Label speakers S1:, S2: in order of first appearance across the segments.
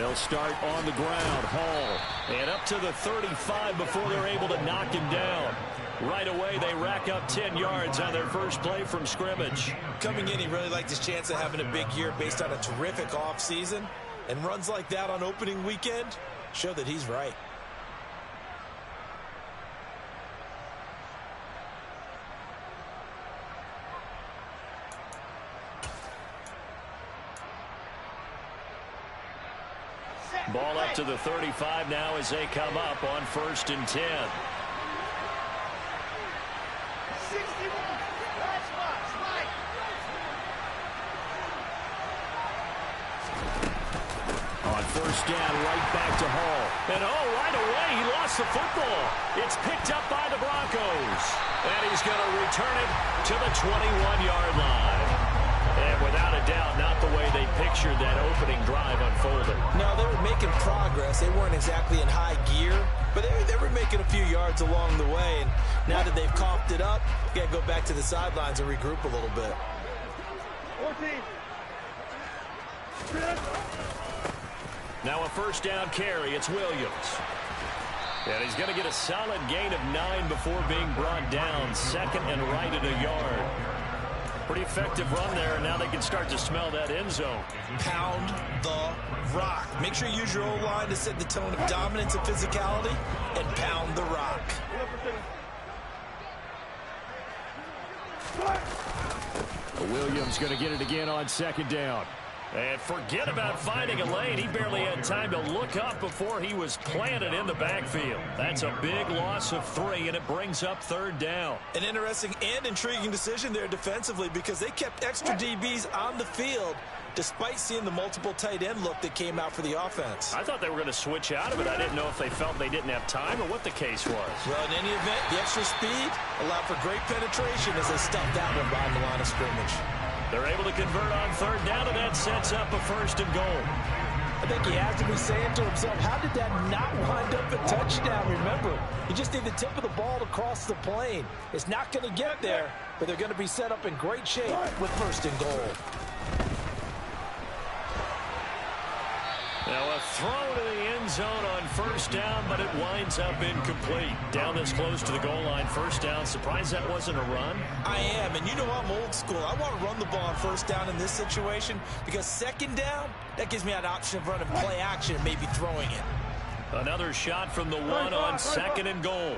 S1: They'll start on the ground. Hall. And up to the 35 before they're able to knock him down. Right away, they rack up 10 yards on their first play from scrimmage.
S2: Coming in, he really liked his chance of having a big year based on a terrific offseason. And runs like that on opening weekend show that he's right.
S1: Ball up to the 35 now as they come up on 1st and 10. On 1st down, right back to Hall. And right away, he lost the football. It's picked up by the Broncos. And he's going to return it to the 21-yard line. And without a doubt, not the way they pictured that opening drive unfolded.
S2: No, they were making progress. They weren't exactly in high gear, but they were making a few yards along the way. And now that they've coughed it up, you got to go back to the sidelines and regroup a little bit.
S3: 14.
S1: Now a 1st down carry. It's Williams. And he's going to get a solid gain of 9 before being brought down. 2nd and right at a yard. Pretty effective run there, and now they can start to smell that end zone.
S2: Pound the rock. Make sure you use your O-line to set the tone of dominance and physicality, and pound the rock.
S1: Williams going to get it again on 2nd down. And forget about finding a lane. He barely had time to look up before he was planted in the backfield. That's a big loss of 3, and it brings up 3rd down.
S2: An interesting and intriguing decision there defensively because they kept extra DBs on the field despite seeing the multiple tight end look that came out for the offense.
S1: I thought they were going to switch out of it. I didn't know if they felt they didn't have time or what the case was.
S2: Well, in any event, the extra speed allowed for great penetration as they stuffed that one behind the line of scrimmage.
S1: They're able to convert on 3rd down, and that sets up a 1st and goal.
S2: I think he has to be saying to himself, how did that not wind up a touchdown? Remember, you just need the tip of the ball to cross the plane. It's not going to get there, but they're going to be set up in great shape with 1st and goal.
S1: Now a throw to the end zone on 1st down, but it winds up incomplete. Down this close to the goal line, 1st down. Surprised that wasn't a run?
S2: I am, and you know I'm old school. I want to run the ball on 1st down in this situation because 2nd down, that gives me an option of running play action and maybe throwing it.
S1: Another shot from the 1 on 2nd and goal.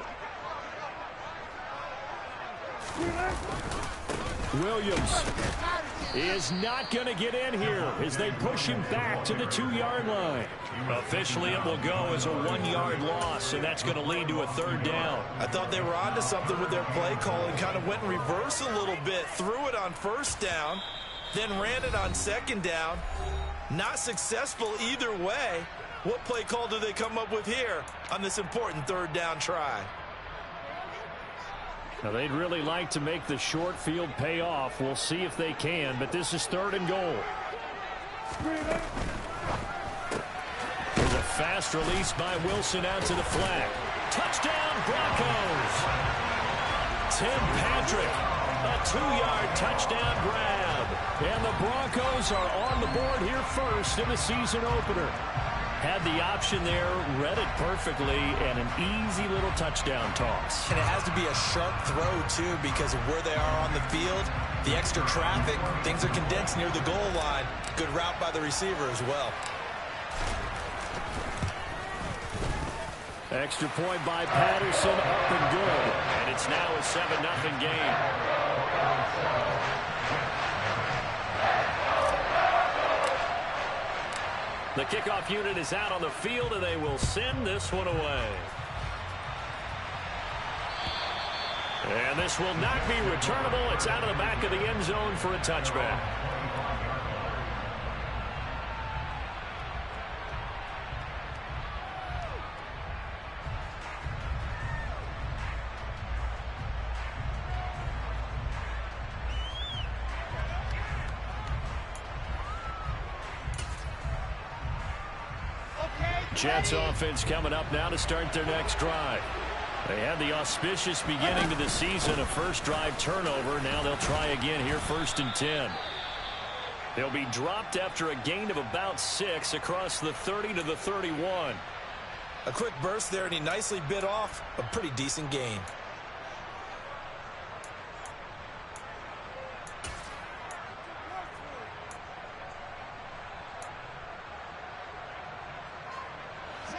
S1: Williams is not going to get in here as they push him back to the 2-yard line. Officially, it will go as a 1-yard loss, and that's going to lead to a 3rd down.
S2: I thought they were onto something with their play call and kind of went in reverse a little bit. Threw it on 1st down, then ran it on 2nd down. Not successful either way. What play call do they come up with here on this important 3rd down try?
S1: Now, they'd really like to make the short field pay off. We'll see if they can, but this is 3rd and goal. There's a fast release by Wilson out to the flat. Touchdown, Broncos! Tim Patrick, a 2-yard touchdown grab. And the Broncos are on the board here first in the season opener. Had the option there, read it perfectly, and an easy little touchdown toss.
S2: And it has to be a sharp throw, too, because of where they are on the field. The extra traffic, things are condensed near the goal line. Good route by the receiver as well.
S1: Extra point by Patterson, up and good. And it's now a 7-0 game. The kickoff unit is out on the field, and they will send this one away. And this will not be returnable. It's out of the back of the end zone for a touchback. Jets offense coming up now to start their next drive. They had the auspicious beginning to the season, a first drive turnover. Now they'll try again here, 1st and 10. He'll be dropped after a gain of about 6 across the 30 to the 31.
S2: A quick burst there, and he nicely bit off a pretty decent gain.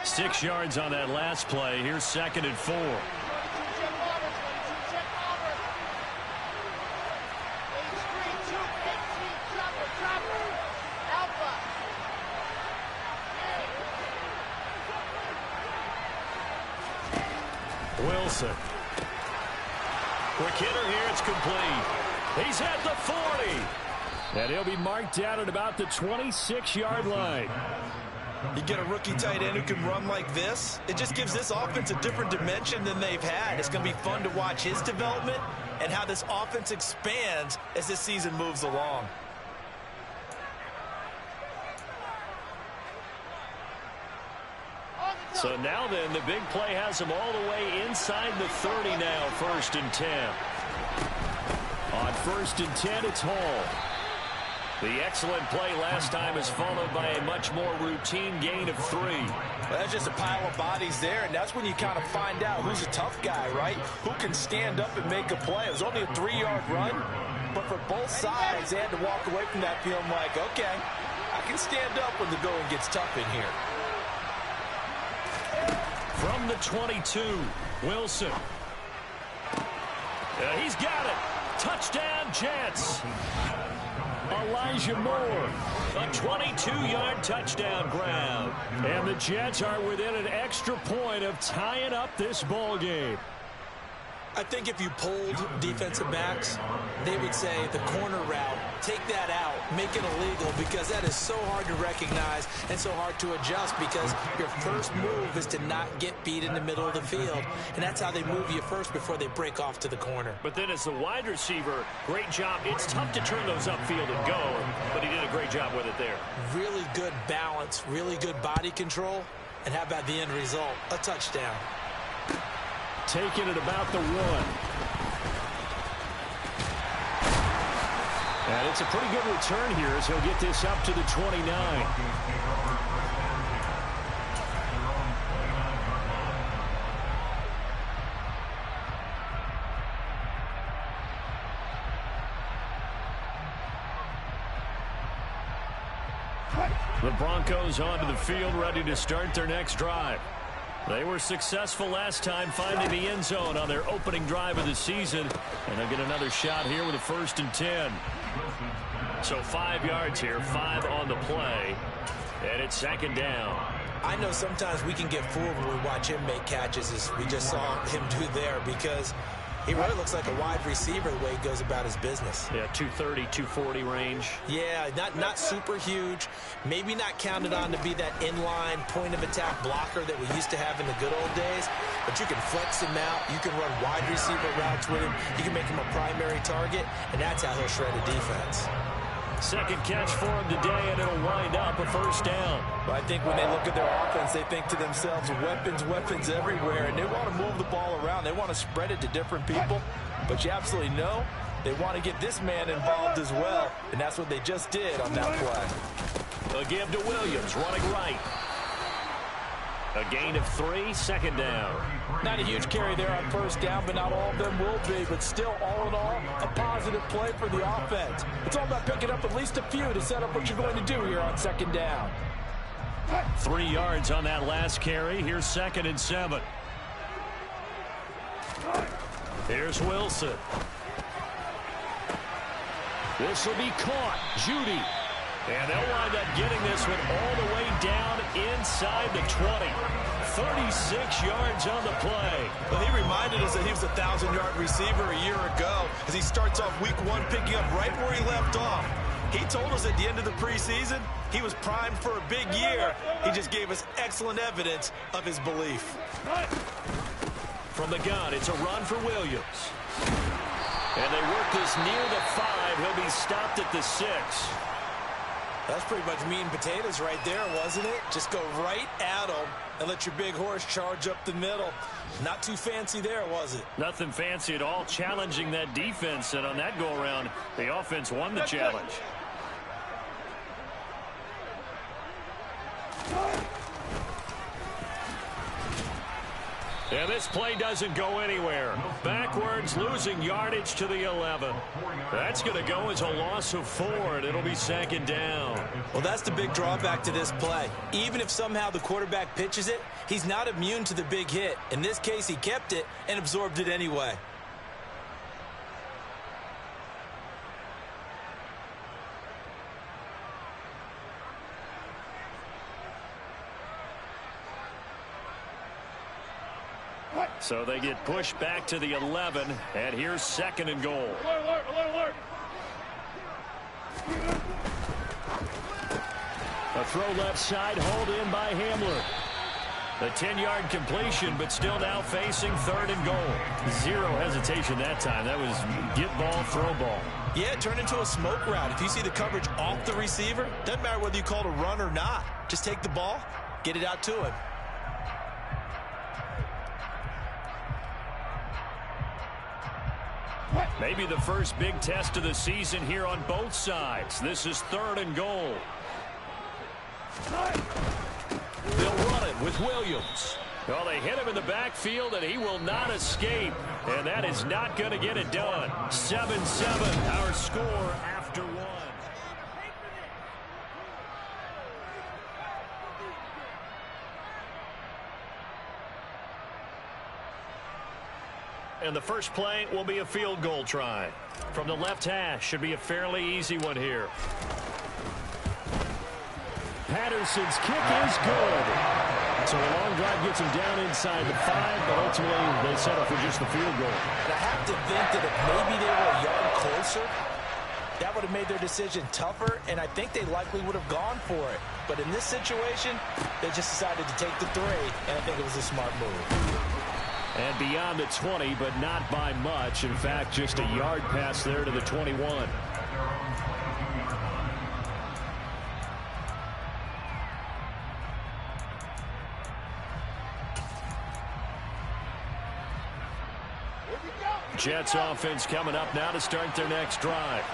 S1: Six yards on that last play. Here's 2nd and 4. Wilson. Quick hitter here. It's complete. He's at the 40. And he'll be marked down at about the 26-yard line.
S2: You get a rookie tight end who can run like this, it just gives this offense a different dimension than they've had. It's going to be fun to watch his development and how this offense expands as this season moves along.
S1: So now then, the big play has him all the way inside the 30 now, 1st and 10. On 1st and 10, it's Hall. The excellent play last time is followed by a much more routine gain of 3.
S2: Well, that's just a pile of bodies there, and that's when you kind of find out who's a tough guy, right? Who can stand up and make a play. It was only a 3-yard run, but for both sides, they had to walk away from that feeling like, okay, I can stand up when the going gets tough in here.
S1: From the 22, Wilson. He's got it. Touchdown, Jets. Elijah Moore, a 22-yard touchdown grab. And the Jets are within an extra point of tying up this ball game.
S2: I think if you polled defensive backs, they would say the corner route, take that out, make it illegal, because that is so hard to recognize and so hard to adjust, because your first move is to not get beat in the middle of the field, and that's how they move you first before they break off to the corner.
S1: But then as the wide receiver, great job. It's tough to turn those upfield and go, but he did a great job with it there.
S2: Really good balance, really good body control, and how about the end result? A touchdown.
S1: Taking it about the 1. And it's a pretty good return here as he'll get this up to the 29. The Broncos onto the field, ready to start their next drive. They were successful last time finding the end zone on their opening drive of the season. And they'll get another shot here with a 1st and 10. So 5 yards here, 5 on the play. And it's 2nd down.
S2: I know sometimes we can get fooled when we watch him make catches, as we just saw him do there, because he really looks like a wide receiver the way he goes about his business.
S1: Yeah, 230, 240 range.
S2: Yeah, not super huge. Maybe not counted on to be that inline point-of-attack blocker that we used to have in the good old days. But you can flex him out. You can run wide receiver routes with him. You can make him a primary target, and that's how he'll shred a defense.
S1: Second catch for him today, and it'll wind up a 1st down.
S2: But I think when they look at their offense, they think to themselves, weapons everywhere, and they want to move the ball around. They want to spread it to different people, but you absolutely know they want to get this man involved as well, and that's what they just did on that play.
S1: A give to Williams, running right. A gain of 3, 2nd down.
S2: Not a huge carry there on 1st down, but not all of them will be. But still, all in all, a positive play for the offense. It's all about picking up at least a few to set up what you're going to do here on 2nd down.
S1: 3 yards on that last carry. Here's 2nd and 7. Here's Wilson. This will be caught. Judy. And they'll wind up getting this one all the way down inside the 20. 36 yards on the play.
S2: Well, he reminded us that he was a 1,000-yard receiver a year ago as he starts off week 1 picking up right where he left off. He told us at the end of the preseason he was primed for a big year. He just gave us excellent evidence of his belief.
S1: From the gun, it's a run for Williams. And they work this near the 5. He'll be stopped at the 6.
S2: That's pretty much meat and potatoes right there, wasn't it? Just go right at them and let your big horse charge up the middle. Not too fancy there, was it?
S1: Nothing fancy at all, challenging that defense. And on that go-around, the offense won the challenge. And this play doesn't go anywhere. Backwards, losing yardage to the 11. That's going to go as a loss of 4, and it'll be 2nd down.
S2: Well, that's the big drawback to this play. Even if somehow the quarterback pitches it, he's not immune to the big hit. In this case, he kept it and absorbed it anyway.
S1: So they get pushed back to the 11, and here's 2nd and goal.
S3: Alert, alert, alert.
S1: A throw left side, hauled in by Hamler. The 10-yard completion, but still now facing 3rd and goal. Zero hesitation that time. That was get ball, throw ball.
S2: Yeah, it turned into a smoke route. If you see the coverage off the receiver, doesn't matter whether you call it a run or not. Just take the ball, get it out to him.
S1: Maybe the first big test of the season here on both sides. This is 3rd and goal. They'll run it with Williams. Well, they hit him in the backfield, and he will not escape. And that is not going to get it done. 7-7, our score after 1. And the first play will be a field goal try. From the left hash, should be a fairly easy one here. Patterson's kick is good. So a long drive gets him down inside the 5, but ultimately they settle for just the field goal.
S2: And I have to think that if maybe they were a yard closer, that would have made their decision tougher, and I think they likely would have gone for it. But in this situation, they just decided to take the 3, and I think it was a smart move.
S1: And beyond the 20, but not by much. In fact, just a yard pass there to the 21. Jets offense coming up now to start their next drive.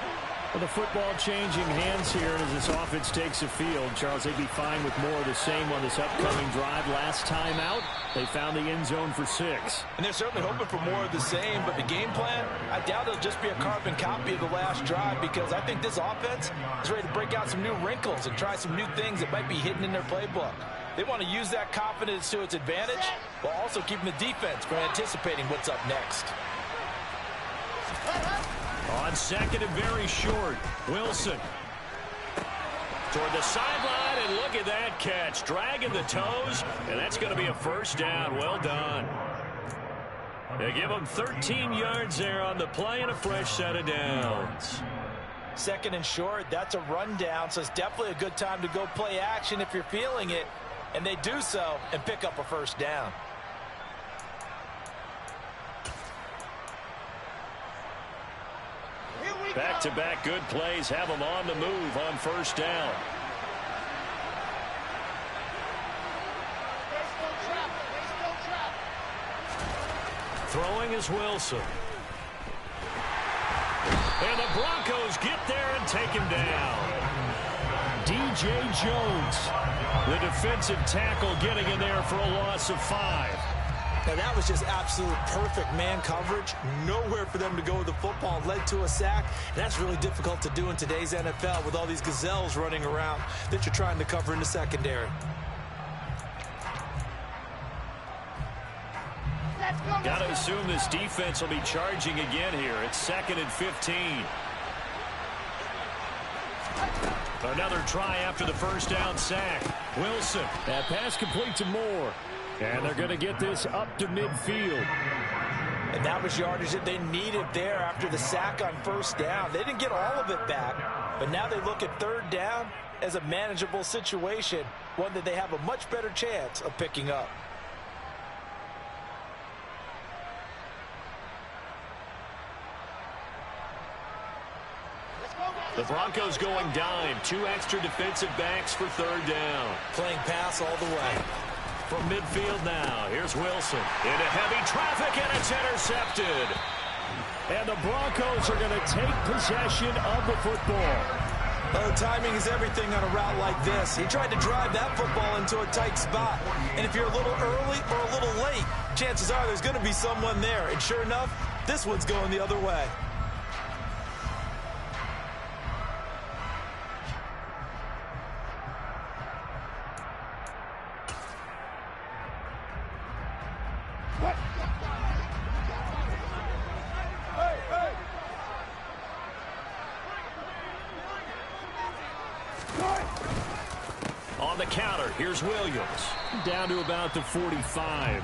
S1: Well, the football changing hands here, and as this offense takes the field, Charles, they'd be fine with more of the same on this upcoming drive. Last time out, they found the end zone for 6.
S2: And they're certainly hoping for more of the same, but the game plan, I doubt it'll just be a carbon copy of the last drive, because I think this offense is ready to break out some new wrinkles and try some new things that might be hidden in their playbook. They want to use that confidence to its advantage, while also keeping the defense from anticipating what's up next.
S1: On 2nd and very short, Wilson toward the sideline, and look at that catch. Dragging the toes, and that's going to be a 1st down. Well done. They give them 13 yards there on the play and a fresh set of downs.
S2: 2nd and short, that's a rundown, so it's definitely a good time to go play action if you're feeling it, and they do so and pick up a 1st down.
S1: Back-to-back good plays have them on the move on 1st down. Throwing is Wilson. And the Broncos get there and take him down. DJ Jones, the defensive tackle, getting in there for a loss of 5.
S2: Now, that was just absolute perfect man coverage. Nowhere for them to go with the football, led to a sack. And that's really difficult to do in today's NFL with all these gazelles running around that you're trying to cover in the secondary.
S1: Got to assume this defense will be charging again here. It's 2nd and 15. Another try after the 1st down sack. Wilson. That pass complete to Moore. And they're going to get this up to midfield.
S2: And that was yardage that they needed there after the sack on 1st down. They didn't get all of it back, but now they look at 3rd down as a manageable situation, one that they have a much better chance of picking up.
S1: The Broncos going dime. 2 extra defensive backs for 3rd down.
S2: Playing pass all the way.
S1: From midfield now, here's Wilson. Into heavy traffic, and it's intercepted. And the Broncos are going to take possession of the football.
S2: Well, timing is everything on a route like this. He tried to drive that football into a tight spot. And if you're a little early or a little late, chances are there's going to be someone there. And sure enough, this one's going the other way.
S1: On the counter, here's Williams. Down to about the 45.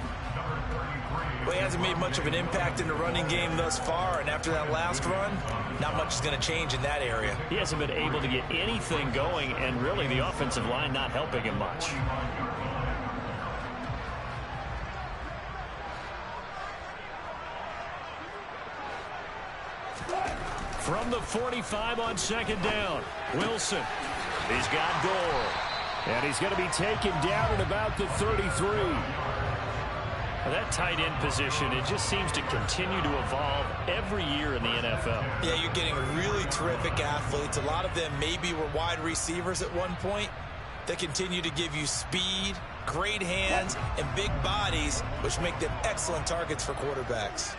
S2: Well, he hasn't made much of an impact in the running game thus far, and after that last run, not much is going to change in that area.
S1: He hasn't been able to get anything going, and really the offensive line not helping him much. From the 45 on second down, Wilson. He's got Gore. And he's going to be taken down at about the 33. That tight end position, it just seems to continue to evolve every year in the NFL.
S2: Yeah, you're getting really terrific athletes. A lot of them maybe were wide receivers at one point. They continue to give you speed, great hands, and big bodies, which make them excellent targets for quarterbacks.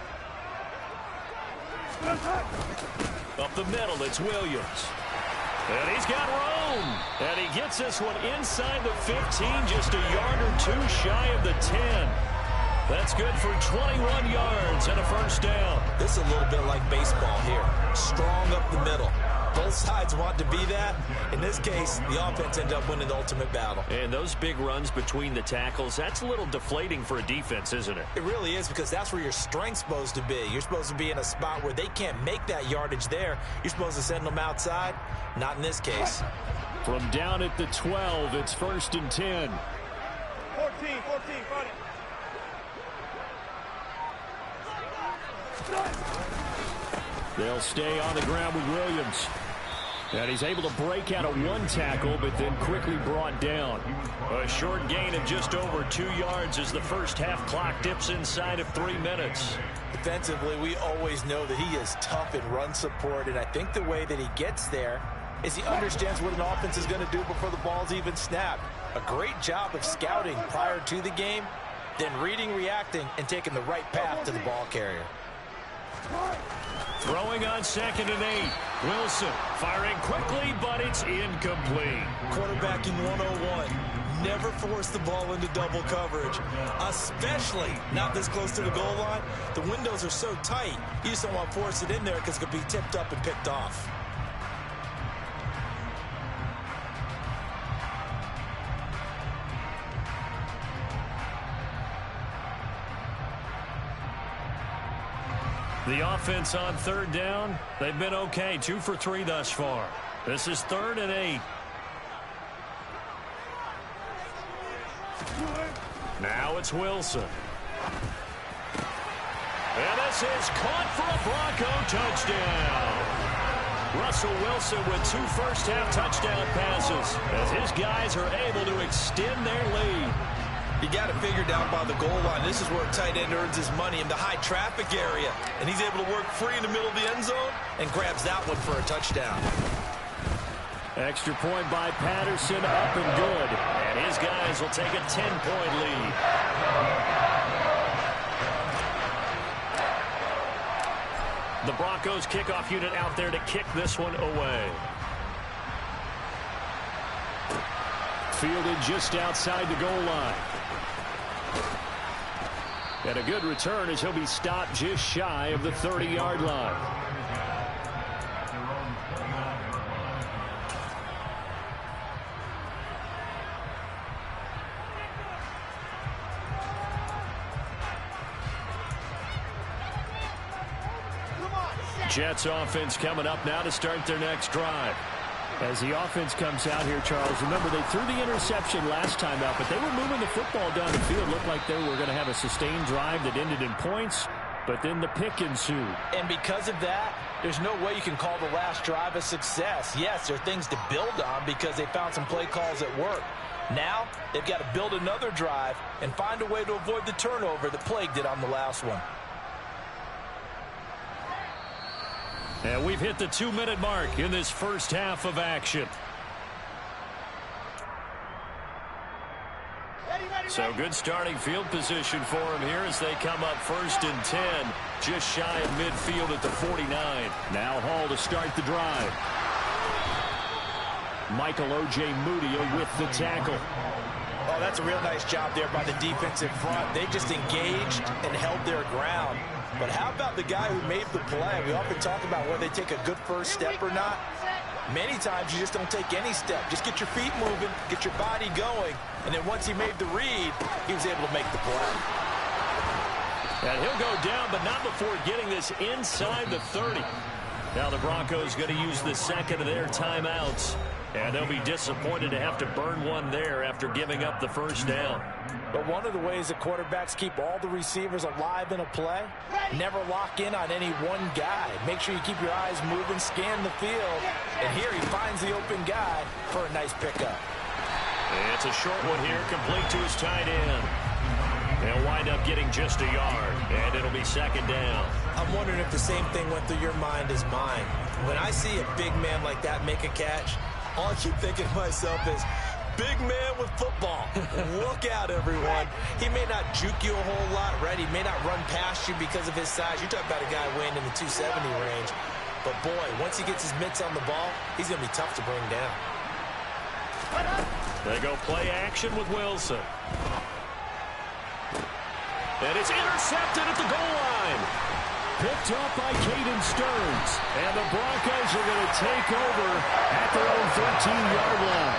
S1: Up the middle, it's Williams. And he's got room. And he gets this one inside the 15, just a yard or two shy of the 10. That's good for 21 yards and a first down.
S2: This is a little bit like baseball here. Strong up the middle. Both sides want to be that. In this case, the offense ended up winning the ultimate battle.
S1: And those big runs between the tackles, that's a little deflating for a defense, isn't it?
S2: It really is, because that's where your strength's supposed to be. You're supposed to be in a spot where they can't make that yardage there. You're supposed to send them outside. Not in this case.
S1: From down at the 12, it's 1st and 10.
S3: 14, got it.
S1: They'll stay on the ground with Williams. And he's able to break out of one tackle, but then quickly brought down. A short gain of just over 2 yards as the first half clock dips inside of 3 minutes.
S2: Defensively, we always know that he is tough in run support, and I think the way that he gets there is he understands what an offense is going to do before the ball's even snapped. A great job of scouting prior to the game, then reading, reacting, and taking the right path to the ball carrier.
S1: Throwing on 2nd and 8. Wilson firing quickly, but it's incomplete.
S2: Quarterbacking 101. Never force the ball into double coverage, especially not this close to the goal line. The windows are so tight, you just don't want to force it in there because it could be tipped up and picked off.
S1: The offense on 3rd down, they've been okay. 2 for 3 thus far. This is 3rd and 8. Now it's Wilson. And this is caught for a Bronco touchdown. Russell Wilson with 2 first-half touchdown passes as his guys are able to extend their lead.
S2: You got to figure down by the goal line. This is where a tight end earns his money, in the high traffic area. And he's able to work free in the middle of the end zone and grabs that one for a touchdown.
S1: Extra point by Patterson, up and good. And his guys will take a 10-point lead. The Broncos kickoff unit out there to kick this one away. Fielded just outside the goal line. And a good return as he'll be stopped just shy of the 30-yard line. Jets offense coming up now to start their next drive. As the offense comes out here, Charles, remember they threw the interception last time out, but they were moving the football down the field. Looked like they were going to have a sustained drive that ended in points, but then the pick ensued.
S2: And because of that, there's no way you can call the last drive a success. Yes, there are things to build on because they found some play calls at work. Now, they've got to build another drive and find a way to avoid the turnover that plagued it on the last one.
S1: And we've hit the 2-minute mark in this first half of action. So good starting field position for him here as they come up 1st and 10, just shy of midfield at the 49. Now Hall to start the drive. Michael O.J. Mudia with the tackle.
S2: Oh, that's a real nice job there by the defensive front. They just engaged and held their ground. But how about the guy who made the play? We often talk about whether they take a good first step or not. Many times you just don't take any step. Just get your feet moving, get your body going, and then once he made the read, he was able to make the play.
S1: And he'll go down, but not before getting this inside the 30. Now the Broncos going to use the second of their timeouts. And they'll be disappointed to have to burn one there after giving up the first down.
S2: But one of the ways that quarterbacks keep all the receivers alive in a play, never lock in on any one guy. Make sure you keep your eyes moving, scan the field. And here he finds the open guy for a nice pickup.
S1: It's a short one here, complete to his tight end. They'll wind up getting just a yard, and it'll be second down.
S2: I'm wondering if the same thing went through your mind as mine. When I see a big man like that make a catch, all I keep thinking to myself is, big man with football. Look out, everyone. He may not juke you a whole lot, right? He may not run past you because of his size. You're talking about a guy weighing in the 270 range. But, boy, once he gets his mitts on the ball, he's going to be tough to bring down.
S1: They go play action with Wilson. And it's intercepted at the goal line. Picked up by Caden Stearns. And the Broncos are going to take over at their own 13-yard line.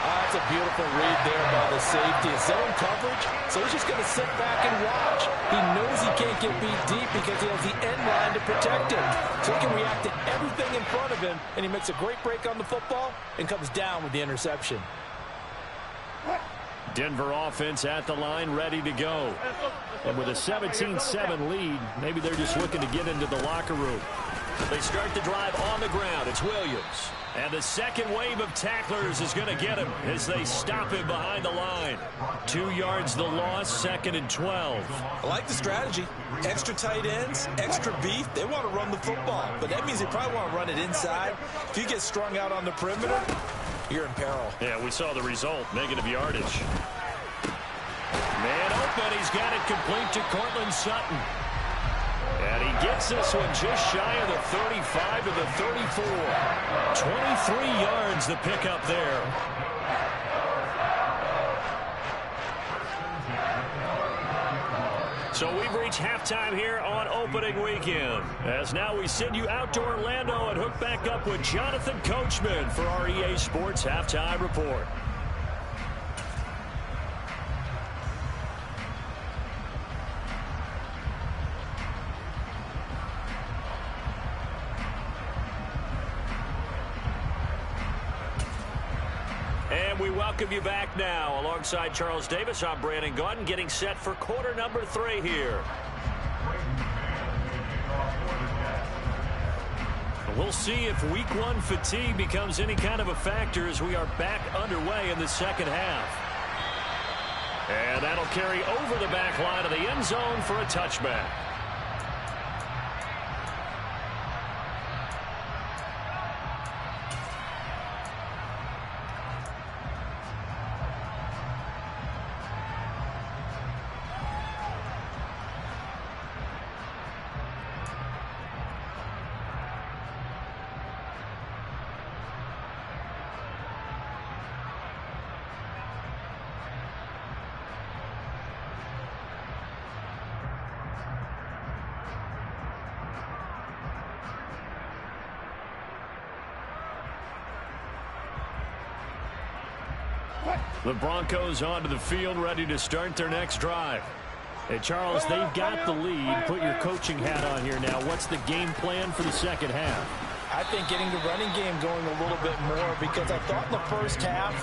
S2: That's a beautiful read there by the safety. Zone coverage, so he's just going to sit back and watch. He knows he can't get beat deep because he has the end line to protect him. So he can react to everything in front of him, and he makes a great break on the football and comes down with the interception.
S1: Denver offense at the line, ready to go. And with a 17-7 lead, maybe they're just looking to get into the locker room. They start the drive on the ground. It's Williams. And the second wave of tacklers is going to get him as they stop him behind the line. 2 yards the loss, 2nd and 12.
S2: I like the strategy. Extra tight ends, extra beef. They want to run the football, but that means they probably want to run it inside. If you get strung out on the perimeter, you're in peril.
S1: Yeah, we saw the result, negative yardage. Man open, he's got it complete to Cortland Sutton. And he gets this one just shy of the 35 to the 34. 23 yards the pickup there. So we've reached halftime here on opening weekend. As now we send you out to Orlando and hook back up with Jonathan Coachman for our EA Sports Halftime Report. And we welcome you back now. Alongside Charles Davis, I'm Brandon Gaudin, getting set for quarter number 3 here. We'll see if week 1 fatigue becomes any kind of a factor as we are back underway in the second half. And that'll carry over the back line of the end zone for a touchback. The Broncos onto the field, ready to start their next drive. And Charles, they've got the lead. Put your coaching hat on here now. What's the game plan for the second half?
S2: I think getting the running game going a little bit more, because I thought in the first half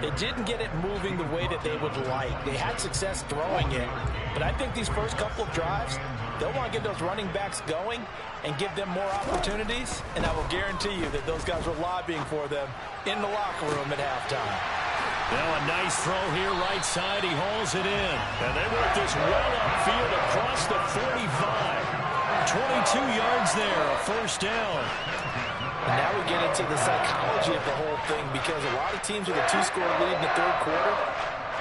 S2: they didn't get it moving the way that they would like. They had success throwing it, but I think these first couple of drives, they'll want to get those running backs going and give them more opportunities, and I will guarantee you that those guys were lobbying for them in the locker room at halftime.
S1: Now a nice throw here right side. He hauls it in. And they work this well upfield across the 45. 22 yards there, a first down.
S2: And now we get into the psychology of the whole thing, because a lot of teams with a 2-score lead in the third quarter,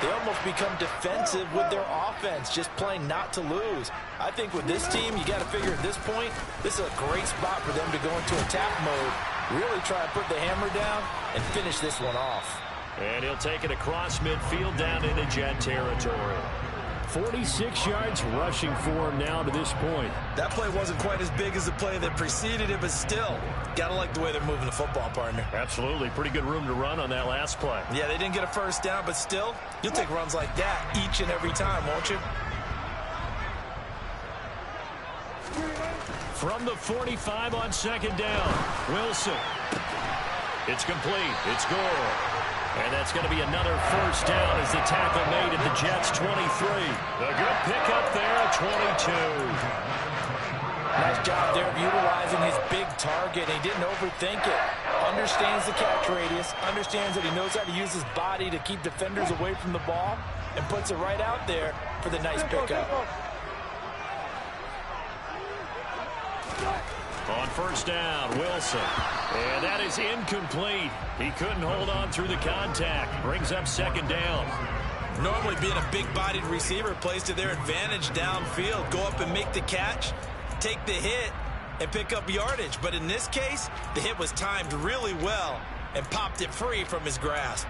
S2: they almost become defensive with their offense, just playing not to lose. I think with this team, you got to figure at this point, this is a great spot for them to go into attack mode, really try to put the hammer down and finish this one off.
S1: And he'll take it across midfield down into Jet territory. 46 yards rushing for him now to this point.
S2: That play wasn't quite as big as the play that preceded it, but still, got to like the way they're moving the football, partner.
S1: Absolutely. Pretty good room to run on that last play.
S2: Yeah, they didn't get a first down, but still, you'll take runs like that each and every time, won't you?
S1: From the 45 on second down, Wilson. It's complete. It's Gore. And that's going to be another first down as the tackle made at the Jets' 23. A good pickup there at 22.
S2: Nice job there of utilizing his big target. He didn't overthink it. Understands the catch radius. Understands that he knows how to use his body to keep defenders away from the ball. And puts it right out there for the nice pickup.
S1: On first down, Wilson. And that is incomplete. He couldn't hold on through the contact. Brings up second down.
S2: Normally being a big-bodied receiver plays to their advantage downfield. Go up and make the catch, take the hit, and pick up yardage. But in this case, the hit was timed really well and popped it free from his grasp.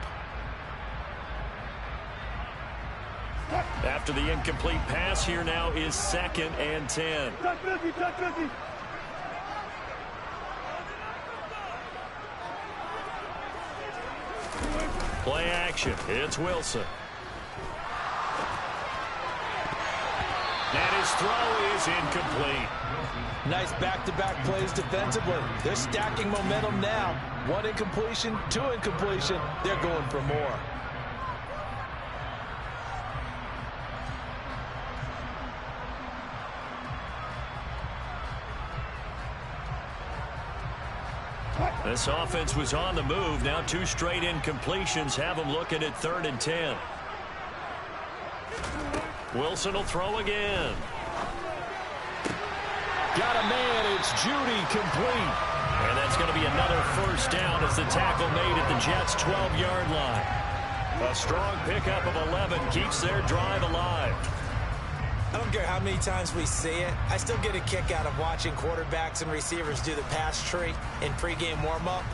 S1: After the incomplete pass, here now is 2nd and 10.
S3: Touch 50, touch 50.
S1: Play action. It's Wilson. And his throw is incomplete.
S2: Nice back-to-back plays defensively. They're stacking momentum now. 1 incompletion, 2 incompletion. They're going for more.
S1: This offense was on the move. Now 2 straight incompletions have them looking at 3rd and 10. Wilson will throw again. Got a man. It's Judy complete. And that's going to be another first down as the tackle made at the Jets' 12-yard line. A strong pickup of 11 keeps their drive alive.
S2: I don't care how many times we see it. I still get a kick out of watching quarterbacks and receivers do the pass tree in pregame warm-up.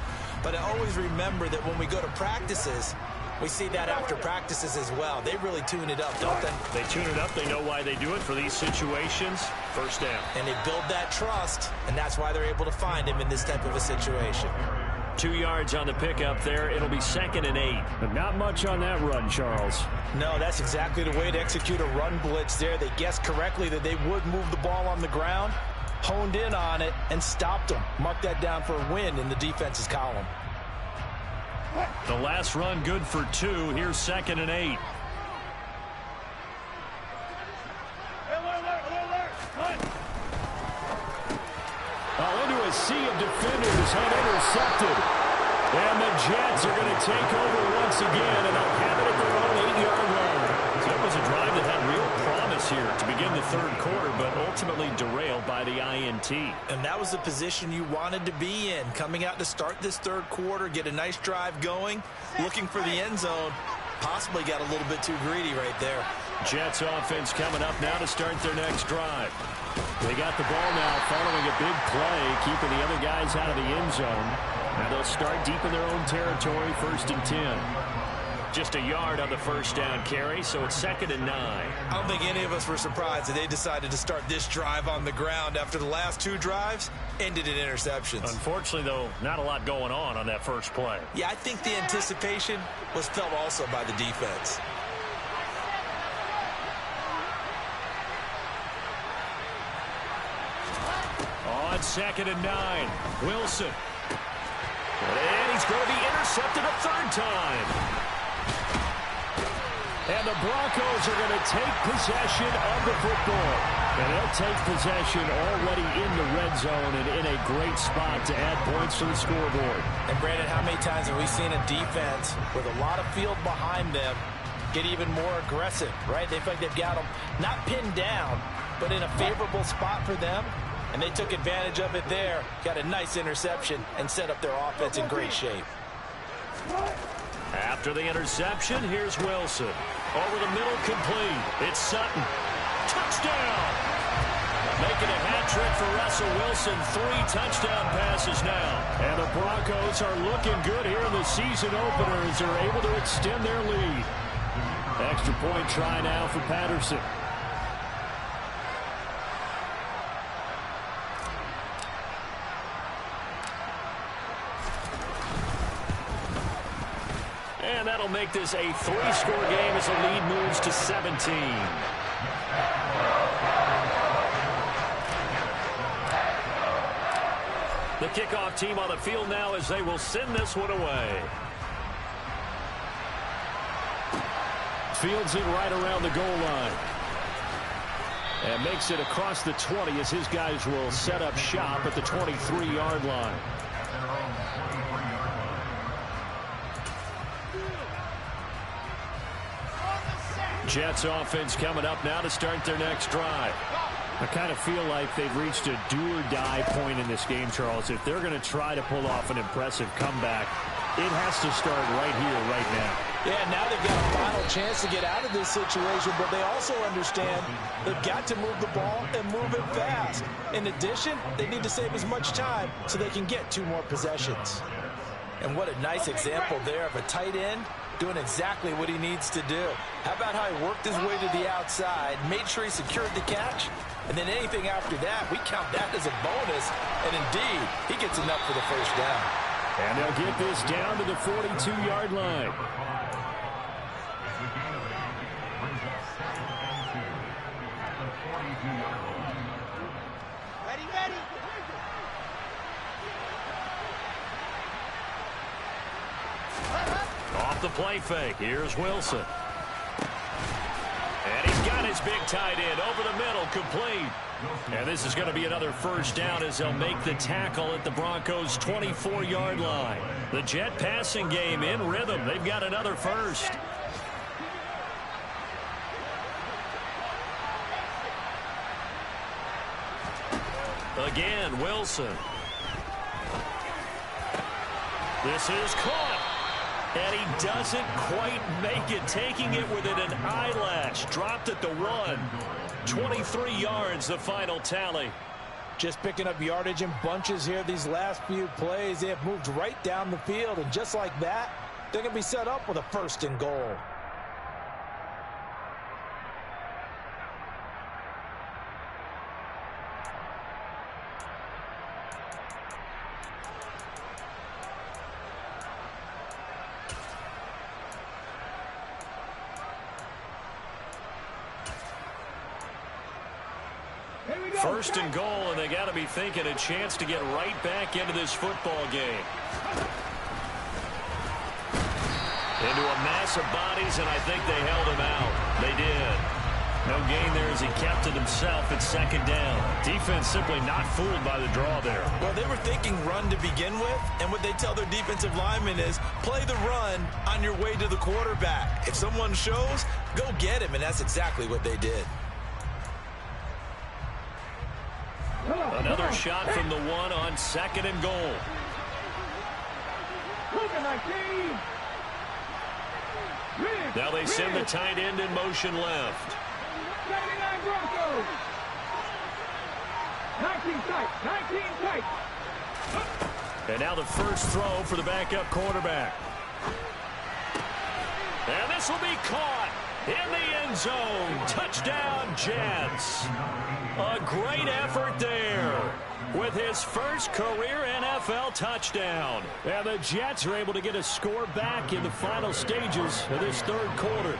S2: But I always remember that when we go to practices, we see that after practices as well. They really tune it up, don't they?
S1: They tune it up. They know why they do it for these situations. First down.
S2: And they build that trust, and that's why they're able to find him in this type of a situation.
S1: 2 yards on the pickup there. It'll be 2nd and 8. But not much on that run, Charles.
S2: No, that's exactly the way to execute a run blitz there. They guessed correctly that they would move the ball on the ground, honed in on it, and stopped them. Mark that down for a win in the defense's column.
S1: The last run good for 2. Here's 2nd and 8. Into a sea of defenders, unintercepted. And the Jets are going to take over once again, and they'll have it at their own 8-yard line. So it was a drive that had real promise here to begin the third quarter, but ultimately derailed by the INT.
S2: And that was the position you wanted to be in, coming out to start this third quarter, get a nice drive going, looking for the end zone. Possibly got a little bit too greedy right there.
S1: Jets offense coming up now to start their next drive. They got the ball now following a big play, keeping the other guys out of the end zone. Now they'll start deep in their own territory, 1st and 10. Just a yard on the first down carry, so it's 2nd and 9.
S2: I don't think any of us were surprised that they decided to start this drive on the ground after the last 2 drives ended in interceptions.
S1: Unfortunately, though, not a lot going on that first play.
S2: Yeah, I think the anticipation was felt also by the defense.
S1: On 2nd and 9, Wilson. And he's going to be intercepted a 3rd time. And the Broncos are going to take possession of the football. And they'll take possession already in the red zone and in a great spot to add points to the scoreboard.
S2: And Brandon, how many times have we seen a defense with a lot of field behind them get even more aggressive, right? They feel like they've got them not pinned down, but in a favorable spot for them. And they took advantage of it there. Got a nice interception and set up their offense in great shape.
S1: After the interception, here's Wilson. Over the middle, complete. It's Sutton. Touchdown! Making a hat trick for Russell Wilson. 3 touchdown passes now. And the Broncos are looking good here in the season opener as they're able to extend their lead. Extra point try now for Patterson. And that'll make this a 3-score game as the lead moves to 17. The kickoff team on the field now as they will send this one away. Fields it right around the goal line. And makes it across the 20 as his guys will set up shop at the 23-yard line. Jets offense coming up now to start their next drive. I kind of feel like they've reached a do-or-die point in this game, Charles. If they're going to try to pull off an impressive comeback, it has to start right here, right now.
S2: Yeah, now they've got a final chance to get out of this situation, but they also understand they've got to move the ball and move it fast. In addition, they need to save as much time so they can get 2 more possessions. And what a nice example there of a tight end doing exactly what he needs to do. How about how he worked his way to the outside, made sure he secured the catch, and then anything after that, we count that as a bonus. And indeed, he gets enough for the first down.
S1: And they'll get this down to the 42-yard line.
S3: Ready.
S1: Off the play fake. Here's Wilson. And he's got his big tight end over the middle, complete. And this is going to be another first down as they'll make the tackle at the Broncos' 24-yard line. The Jet passing game in rhythm. They've got another first. Again, Wilson. This is caught. And he doesn't quite make it, taking it within an eyelash. Dropped at the 1. 23 yards, the final tally.
S2: Just picking up yardage in bunches here these last few plays. They have moved right down the field, and just like that, they're going to be set up with a 1st and goal.
S1: First and goal, and they got to be thinking a chance to get right back into this football game. Into a mass of bodies, and I think they held him out. They did. No gain there as he kept it himself at 2nd down. Defense simply not fooled by the draw there.
S2: Well, they were thinking run to begin with, and what they tell their defensive linemen is play the run on your way to the quarterback. If someone shows, go get him, and that's exactly what they did.
S1: Another shot from the 1 on 2nd and goal. Now they send the tight end in motion left.
S3: 19 tight.
S1: And now the first throw for the backup quarterback. And this will be caught in the end zone. Touchdown, Jets. A great effort there with his first career NFL touchdown. And the Jets are able to get a score back in the final stages of this 3rd quarter.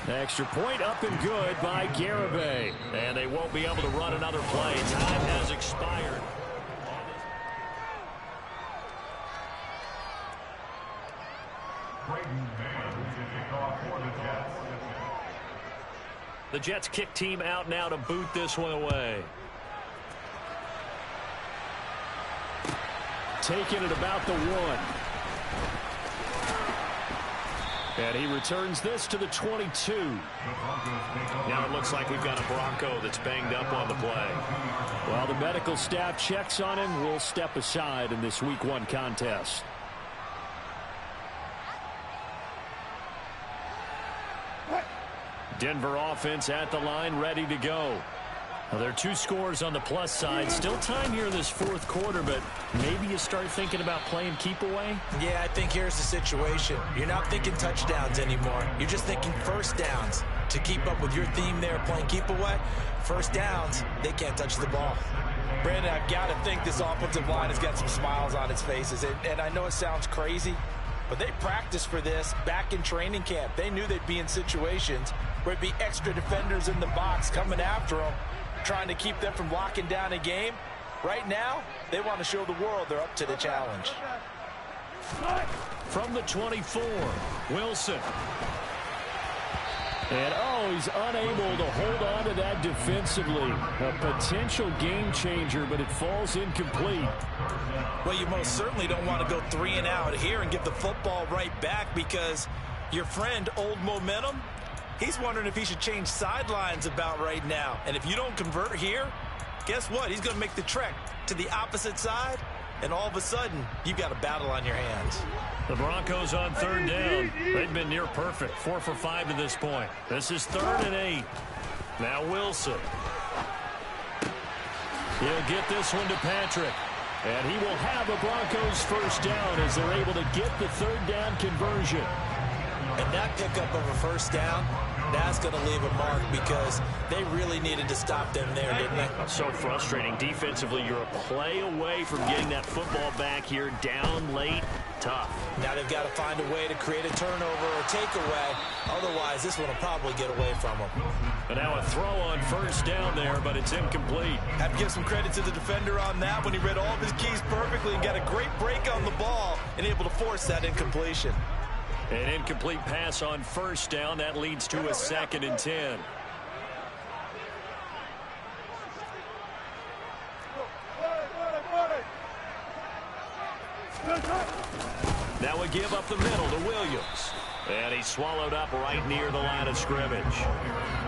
S1: Extra point up and good by Garibay. And they won't be able to run another play. Time has expired. The Jets kick team out now to boot this one away. Taking it about the 1. And he returns this to the 22.
S4: Now it looks like we've got a Bronco that's banged up on the play.
S1: While the medical staff checks on him, we'll step aside in this Week 1 contest. Denver offense at the line, ready to go. Now, there are 2 scores on the plus side. Still time here in this fourth quarter, but maybe you start thinking about playing keep away?
S2: Yeah, I think here's the situation. You're not thinking touchdowns anymore. You're just thinking first downs. To keep up with your theme there, playing keep away, first downs, they can't touch the ball. Brandon, I've got to think this offensive line has got some smiles on its faces. And I know it sounds crazy, but they practiced for this back in training camp. They knew they'd be in situations where it'd be extra defenders in the box coming after them, trying to keep them from locking down a game. Right now, they want to show the world they're up to the challenge.
S1: From the 24, Wilson. And, he's unable to hold on to that defensively. A potential game changer, but it falls incomplete.
S2: Well, you most certainly don't want to go 3 and out here and get the football right back, because your friend, Old Momentum, he's wondering if he should change sidelines about right now. And if you don't convert here, guess what? He's going to make the trek to the opposite side, and all of a sudden, you've got a battle on your hands.
S1: The Broncos on 3rd down. They've been near perfect, 4 for 5 to this point. This is 3rd and 8. Now Wilson. He'll get this one to Patrick. And he will have a Broncos first down as they're able to get the 3rd down conversion.
S2: And that pickup of a first down, that's going to leave a mark, because they really needed to stop them there, didn't they?
S1: So frustrating. Defensively, you're a play away from getting that football back here, down late. Tough.
S2: Now they've got to find a way to create a turnover or takeaway. Otherwise, this one will probably get away from them.
S1: And now a throw on first down there, but it's incomplete.
S2: Have to give some credit to the defender on that when he read all of his keys perfectly and got a great break on the ball and able to force that incompletion.
S1: An incomplete pass on first down. That leads to a 2nd and 10. Now we give up the middle to Williams. And he's swallowed up right near the line of scrimmage.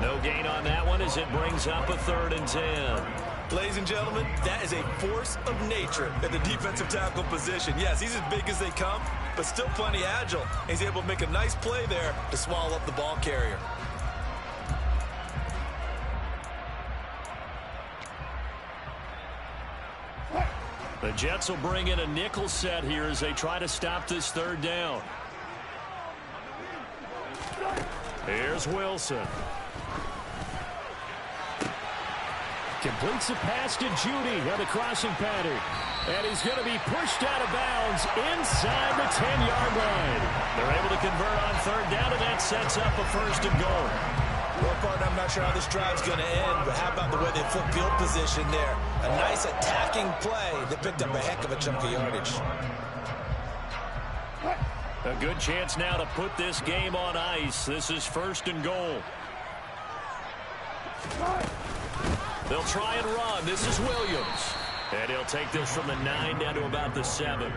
S1: No gain on that one as it brings up a 3rd and 10.
S2: Ladies and gentlemen, that is a force of nature at the defensive tackle position. Yes, he's as big as they come, but still plenty agile. He's able to make a nice play there to swallow up the ball carrier.
S1: The Jets will bring in a nickel set here as they try to stop this 3rd down. Here's Wilson. Completes the pass to Judy on the crossing pattern. And he's going to be pushed out of bounds inside the 10-yard line. They're able to convert on 3rd down, and that sets up a 1st and goal.
S2: Well, partner, I'm not sure how this drive's going to end, but how about the way they flip field position there? A nice attacking play that picked up a heck of a chunk of yardage.
S1: A good chance now to put this game on ice. This is 1st and goal. They'll try and run. This is Williams. And he'll take this from the 9 down to about the 7.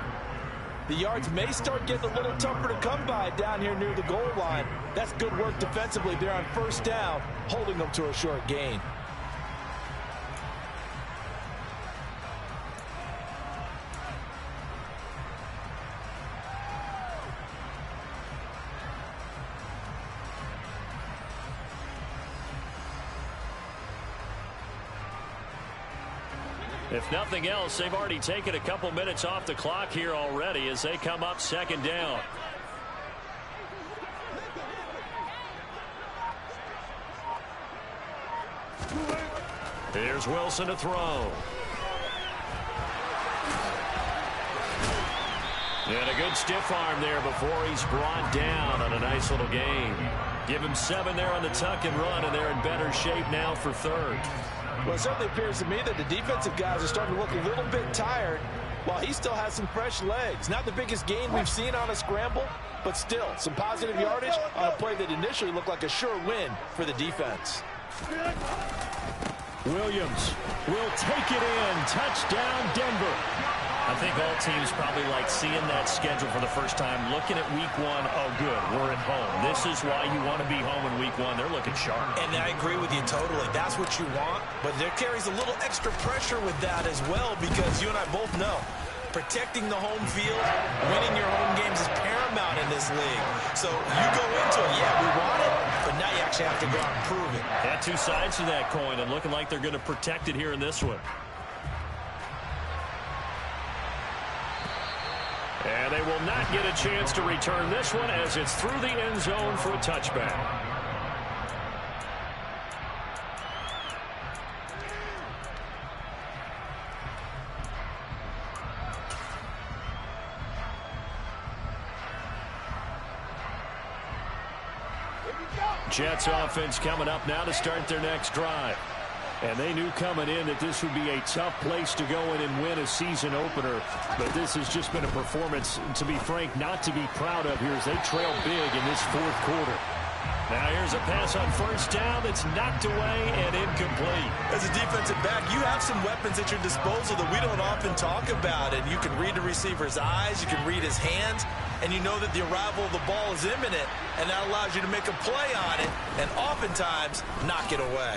S2: The yards may start getting a little tougher to come by down here near the goal line. That's good work defensively there on 1st down, holding them to a short gain.
S1: If nothing else, they've already taken a couple minutes off the clock here already as they come up 2nd down. Here's Wilson to throw. And a good stiff arm there before he's brought down on a nice little gain. Give him 7 there on the tuck and run, and they're in better shape now for 3rd.
S2: Well, it certainly appears to me that the defensive guys are starting to look a little bit tired while he still has some fresh legs. Not the biggest gain we've seen on a scramble, but still some positive yardage on a play that initially looked like a sure win for the defense.
S1: Williams will take it in. Touchdown, Denver. I think all teams probably like seeing that schedule for the first time, looking at week one. Oh, good, we're at home. This is why you want to be home in week one. They're looking sharp.
S2: And I agree with you totally. That's what you want, but there carries a little extra pressure with that as well, because you and I both know protecting the home field, winning your home games is paramount in this league. So you go into it, yeah, we want it, but now you actually have to go out and prove it.
S1: Had two sides to that coin, and looking like they're going to protect it here in this one. And they will not get a chance to return this one as it's through the end zone for a touchback. Jets offense coming up now to start their next drive. And they knew coming in that this would be a tough place to go in and win a season opener. But this has just been a performance, to be frank, not to be proud of here as they trail big in this fourth quarter. Now here's a pass on first down that's knocked away and incomplete.
S2: As a defensive back, you have some weapons at your disposal that we don't often talk about. And you can read the receiver's eyes, you can read his hands, and you know that the arrival of the ball is imminent, and that allows you to make a play on it and oftentimes knock it away.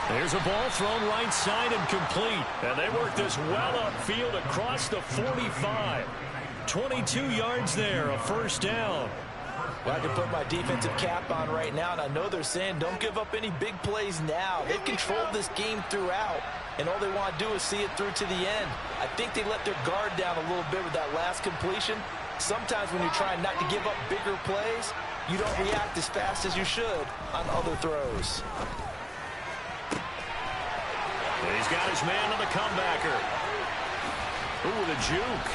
S1: There's a ball thrown right side and complete. And they work this well upfield across the 45. 22 yards there, a first down.
S2: Well, I can put my defensive cap on right now, and I know they're saying don't give up any big plays now. They've controlled this game throughout, and all they want to do is see it through to the end. I think they let their guard down a little bit with that last completion. Sometimes when you're trying not to give up bigger plays, you don't react as fast as you should on other throws.
S1: He's got his man on the comebacker. Ooh, the juke.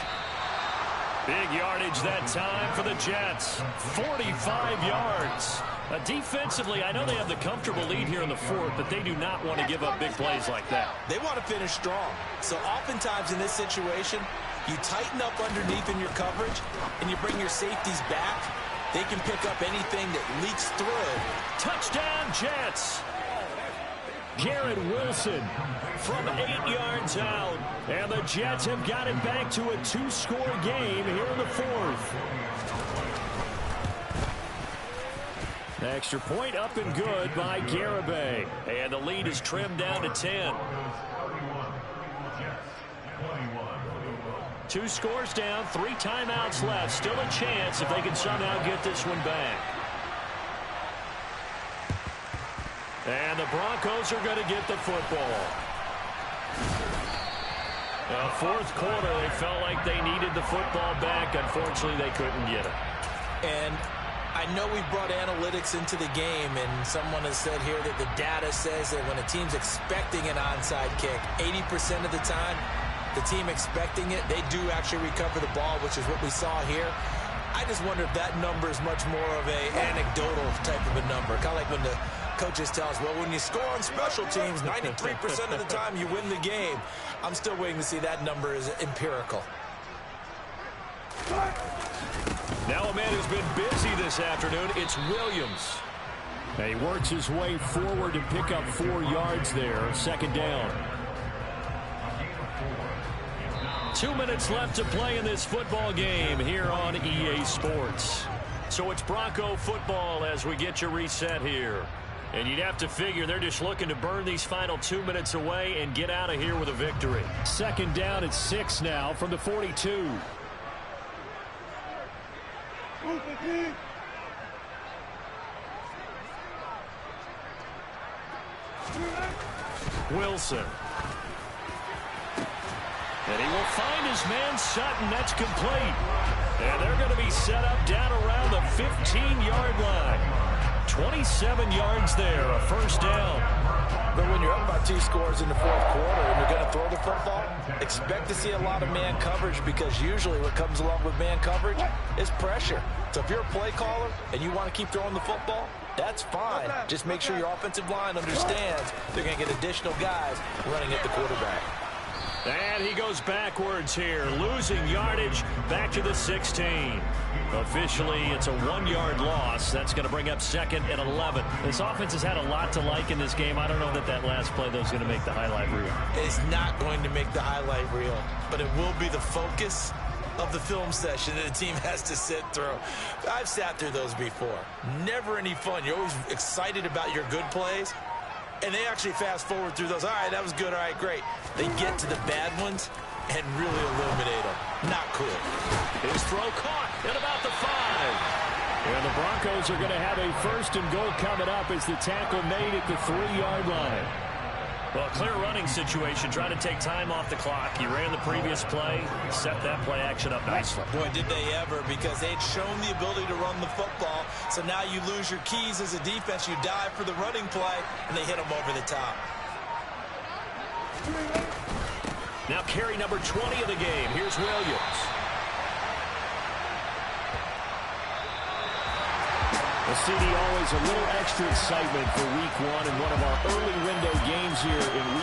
S1: Big yardage that time for the Jets. 45 yards. Defensively, I know they have the comfortable lead here in the fourth, but they do not want to give up big plays like that.
S2: They want to finish strong. So oftentimes in this situation, you tighten up underneath in your coverage, and you bring your safeties back. They can pick up anything that leaks through.
S1: Touchdown, Jets. Garrett Wilson from 8 yards out. And the Jets have got it back to a two-score game here in the fourth. Extra point up and good by Garibay. And the lead is trimmed down to 10. 2 scores down, 3 timeouts left. Still a chance if they can somehow get this one back. And the Broncos are going to get the football. Fourth quarter, they felt like they needed the football back. Unfortunately, they couldn't get it.
S2: And I know we've brought analytics into the game, and someone has said here that the data says that when a team's expecting an onside kick, 80% of the time, the team expecting it, they do actually recover the ball, which is what we saw here. I just wonder if that number is much more of a anecdotal type of a number. Kind of like when the coaches tell us, well, when you score on special teams, 93% of the time you win the game. I'm still waiting to see that number is empirical.
S1: Now a man who's been busy this afternoon, it's Williams. And he works his way forward to pick up 4 yards there, second down. 2 minutes left to play in this football game here on EA Sports. So it's Bronco football as we get you reset here. And you'd have to figure they're just looking to burn these final 2 minutes away and get out of here with a victory. Second down at 6 now from the 42. Wilson. And he will find his man Sutton. That's complete. And they're going to be set up down around the 15-yard line. 27 yards there, a first down.
S2: But when you're up by 2 scores in the fourth quarter and you're going to throw the football, expect to see a lot of man coverage, because usually what comes along with man coverage is pressure. So if you're a play caller and you want to keep throwing the football, that's fine. Just make sure your offensive line understands they're going to get additional guys running at the quarterback.
S1: And he goes backwards here, losing yardage back to the 16. Officially, it's a 1-yard loss. That's going to bring up 2nd and 11. This offense has had a lot to like in this game. I don't know that last play, though, is going to make the highlight reel.
S2: It's not going to make the highlight reel, but it will be the focus of the film session that the team has to sit through. I've sat through those before. Never any fun. You're always excited about your good plays, and they actually fast forward through those. All right, that was good. All right, great. They get to the bad ones and really illuminate them. Not cool.
S1: His throw caught at about the 5. And the Broncos are going to have a 1st and goal coming up as the tackle made at the 3-yard line. Well, clear running situation. Trying to take time off the clock. He ran the previous play, set that play action up nicely.
S2: Boy, did they ever, because they'd shown the ability to run the football. So now you lose your keys as a defense. You dive for the running play, and they hit them over the top.
S1: Now carry number 20 of the game. Here's Williams. Well, CD, always a little extra excitement for week 1 and one of our early window games here in week